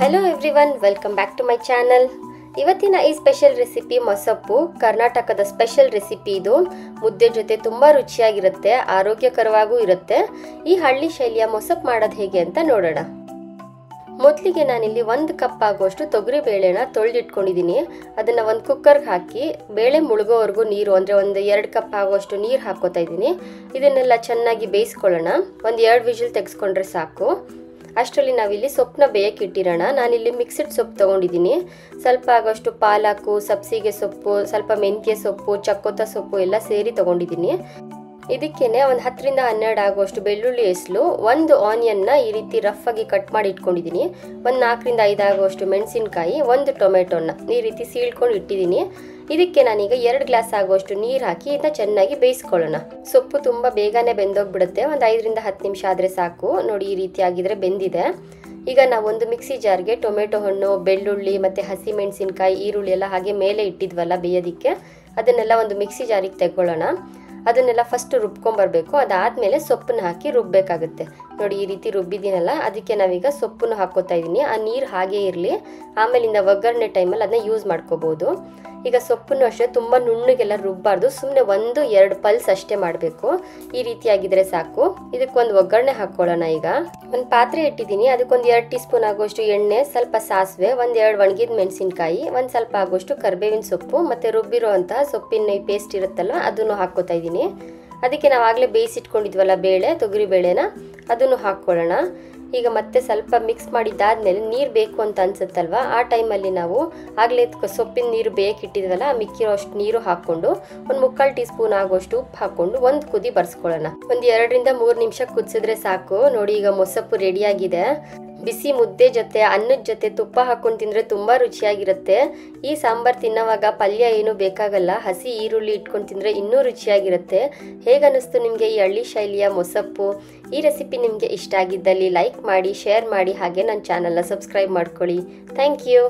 Hello everyone, welcome back to my channel. ಇವತ್ತಿನ ಈ special recipe ಮೊಸಪ್ಪು ಕರ್ನಾಟಕದ ಸ್ಪೆಷಲ್ ರೆಸಿಪಿ. ಇದು ಮುದ್ದೆ ಜೊತೆ ತುಂಬಾ ರುಚಿಯಾಗಿರುತ್ತೆ, ಆರೋಗ್ಯಕರವಾಗೂ ಇರುತ್ತೆ. ಈ ಹಳ್ಳಿ ಶೈಲಿಯ ಮೊಸಪ್ಪು ಮಾಡೋದು ಹೇಗೆ ಅಂತ ನೋಡೋಣ. ಮೊದಲಿಗೆ ನಾನಿಲ್ಲಿ 1 ಕಪ್ ಆಗುವಷ್ಟು ತೊಗರಿ ಬೇಳೆನ ತೊಳೆದಿಟ್ಕೊಂಡಿದ್ದೀನಿ. ಅದನ್ನ ಒಂದು ಕುಕ್ಕರ್ಗೆ ಹಾಕಿ ಬೇಳೆ ಮುಳುಗೋವರೆಗೂ ನೀರು ಅಂದ್ರೆ 2 ಕಪ್ ಆಗುವಷ್ಟು ನೀರು ಹಾಕೋತಾ ಇದ್ದೀನಿ. ಇದನ್ನೆಲ್ಲ ಚೆನ್ನಾಗಿ ಬೇಯಿಸ್ಕೊಳ್ಳೋಣ. 2 ವಿಜಿಲ್ ತೆಗೆಸ್ಕೊಂಡ್ರೆ ಸಾಕು. ಅಷ್ಟರಲ್ಲಿ ನಾವಿಲ್ಲಿ ಸೊಪ್ಪನ್ನ ಬೇಯಕ್ಕೆ ಇಟ್ಟಿರೋಣ. ನಾನಿಲ್ಲಿ ಮಿಕ್ಸ್ಡ್ ಸೊಪ್ಪು ತೊಗೊಂಡಿದ್ದೀನಿ. ಸ್ವಲ್ಪ ಆಗೋಷ್ಟು ಪಾಲಕು, ಸಬ್ಸಿಗೆ ಸೊಪ್ಪು, ಸ್ವಲ್ಪ ಮೆಂತ್ಯ ಸೊಪ್ಪು, ಚಕ್ಕೋತ ಸೊಪ್ಪು ಎಲ್ಲ ಸೇರಿ ತೊಗೊಂಡಿದ್ದೀನಿ. ಇದಕ್ಕೇನೆ 10 ರಿಂದ 12 ಆಗುವಷ್ಟು ಬೆಳ್ಳುಳ್ಳಿ ಎಸ್ಲು, 1 ಆನಿಯನ್ನ ಈ ರೀತಿ ರಫ್ ಆಗಿ ಕಟ್ ಮಾಡಿ ಇಟ್ಕೊಂಡಿದ್ದೀನಿ. 4 ರಿಂದ 5 ಆಗುವಷ್ಟು ಮೆಣಸಿನಕಾಯಿ, 1 ಟೊಮೆಟೊನ ಈ ರೀತಿ ಸೀಳ್ಕೊಂಡು ಇಟ್ಟಿದ್ದೀನಿ. ಇದಕ್ಕೆ ನಾನೀಗ 2 ಗ್ಲಾಸ್ ಆಗುವಷ್ಟು ನೀರು ಹಾಕಿ ಇದನ್ನ ಚೆನ್ನಾಗಿ ಬೇಯಿಸ್ಕೊಳ್ಳೋಣ. ಸೊಪ್ಪು ತುಂಬಾ ಬೇಗನೆ ಬೆಂದೋಗ್ಬಿಡುತ್ತೆ. 5 ರಿಂದ 10 ನಿಮಿಷ ಆದ್ರೆ ಸಾಕು. ನೋಡಿ, ಈ ರೀತಿ ಆಗಿದ್ರೆ ಬೆಂದಿದೆ. ಈಗ ನಾವು ಒಂದು ಮಿಕ್ಸಿ ಜಾರ್ಗೆ ಟೊಮೆಟೊ ಹಣ್ಣು, ಬೆಳ್ಳುಳ್ಳಿ ಮತ್ತೆ ಹಸಿ ಮೆಣಸಿನಕಾಯಿ, ಈರುಳ್ಳಿ ಎಲ್ಲ ಹಾಗೆ ಮೇಲೆ ಇಟ್ಟಿದ್ವಲ್ಲ ಬೇಯೋದಿಕ್ಕೆ, ಅದನ್ನೆಲ್ಲ ಒಂದು ಮಿಕ್ಸಿ ಜಾರಿಗೆ ತೆಗೊಳ್ಳೋಣ. ಅದನ್ನೆಲ್ಲ ಫಸ್ಟ್ ರುಬ್ಕೊಂಡ್ಬರ್ಬೇಕು. ಅದಾದ್ಮೇಲೆ ಸೊಪ್ಪನ್ನ ಹಾಕಿ ರುಬ್ಬೇಕಾಗುತ್ತೆ. ನೋಡಿ, ಈ ರೀತಿ ರುಬ್ಬಿದ್ದೀನಲ್ಲ, ಅದಕ್ಕೆ ನಾವೀಗ ಸೊಪ್ಪನ್ನು ಹಾಕೋತಾ ಇದ್ದೀನಿ. ಆ ನೀರು ಹಾಗೆ ಇರಲಿ, ಆಮೇಲಿಂದ ಒಗ್ಗರಣೆ ಟೈಮಲ್ಲಿ ಅದನ್ನ ಯೂಸ್ ಮಾಡ್ಕೋಬಹುದು. ಈಗ ಸೊಪ್ಪನ್ನು ಅಷ್ಟೇ ತುಂಬಾ ನುಣ್ಣಗೆಲ್ಲ ರುಬ್ಬಾರ್ದು, ಸುಮ್ಮನೆ 1-2 ಪಲ್ಸ್ ಅಷ್ಟೇ ಮಾಡಬೇಕು. ಈ ರೀತಿಯಾಗಿದ್ರೆ ಸಾಕು. ಇದಕ್ಕೊಂದು ಒಗ್ಗರಣೆ ಹಾಕೊಳ್ಳೋಣ. ಈಗ ಒಂದು ಪಾತ್ರೆ ಇಟ್ಟಿದ್ದೀನಿ. ಅದಕ್ಕೊಂದು 2 ಟೀ ಸ್ಪೂನ್ ಆಗುವಷ್ಟು ಎಣ್ಣೆ, ಸ್ವಲ್ಪ ಸಾಸಿವೆ, 2 ಒಣಗಿದ ಮೆಣಸಿನಕಾಯಿ, ಸ್ವಲ್ಪ ಆಗುವಷ್ಟು ಕರಿಬೇವಿನ ಸೊಪ್ಪು, ಮತ್ತೆ ರುಬ್ಬಿರುವಂತಹ ಸೊಪ್ಪಿನ ಪೇಸ್ಟ್ ಇರುತ್ತಲ್ವ, ಅದನ್ನು ಹಾಕೋತಾ ಇದ್ದೀನಿ. ಅದಕ್ಕೆ ನಾವು ಆಗಲೇ ಬೇಯಿಸಿಟ್ಕೊಂಡಿದ್ವಲ್ಲ ಬೇಳೆ, ತೊಗರಿ ಬೇಳೆನ, ಅದನ್ನು ಹಾಕೊಳ್ಳೋಣ. ಈಗ ಮತ್ತೆ ಸ್ವಲ್ಪ ಮಿಕ್ಸ್ ಮಾಡಿದ್ದಾದ್ಮೇಲೆ ನೀರು ಬೇಕು ಅಂತ ಅನ್ಸುತ್ತಲ್ವ, ಆ ಟೈಮಲ್ಲಿ ನಾವು ಆಗಲೇ ಸೊಪ್ಪಿನ ನೀರು ಬೇಕಿಟ್ಟಿದ್ವಲ್ಲ, ಮಿಕ್ಕಿರೋ ಅಷ್ಟು ನೀರು ಹಾಕ್ಕೊಂಡು 1/4 ಟೀ ಸ್ಪೂನ್ ಆಗುವಷ್ಟು ಉಪ್ಪು ಹಾಕ್ಕೊಂಡು 1 ಕುದಿ ಬರ್ಸ್ಕೊಳ್ಳೋಣ. 2 ರಿಂದ 3 ನಿಮಿಷ ಕುದಿಸಿದ್ರೆ ಸಾಕು. ನೋಡಿ, ಈಗ ಮೊಸಪ್ಪು ರೆಡಿಯಾಗಿದೆ. ಬಿಸಿ ಮುದ್ದೆ ಜೊತೆ, ಅನ್ನದ ಜೊತೆ ತುಪ್ಪ ಹಾಕೊಂಡು ತಿಂದರೆ ತುಂಬ ರುಚಿಯಾಗಿರುತ್ತೆ. ಈ ಸಾಂಬಾರು ತಿನ್ನೋವಾಗ ಪಲ್ಯ ಏನೂ ಬೇಕಾಗಲ್ಲ, ಹಸಿ ಈರುಳ್ಳಿ ಇಟ್ಕೊಂಡು ತಿಂದರೆ ಇನ್ನೂ ರುಚಿಯಾಗಿರುತ್ತೆ. ಹೇಗನ್ನಿಸ್ತು ನಿಮಗೆ ಈ ಹಳ್ಳಿ ಶೈಲಿಯ ಮೊಸಪ್ಪು? ಈ ರೆಸಿಪಿ ನಿಮಗೆ ಇಷ್ಟ ಆಗಿದ್ದಲ್ಲಿ ಲೈಕ್ ಮಾಡಿ, ಶೇರ್ ಮಾಡಿ, ಹಾಗೆ ನನ್ನ ಚಾನಲ್ನ ಸಬ್ಸ್ಕ್ರೈಬ್ ಮಾಡ್ಕೊಳ್ಳಿ. Thank you.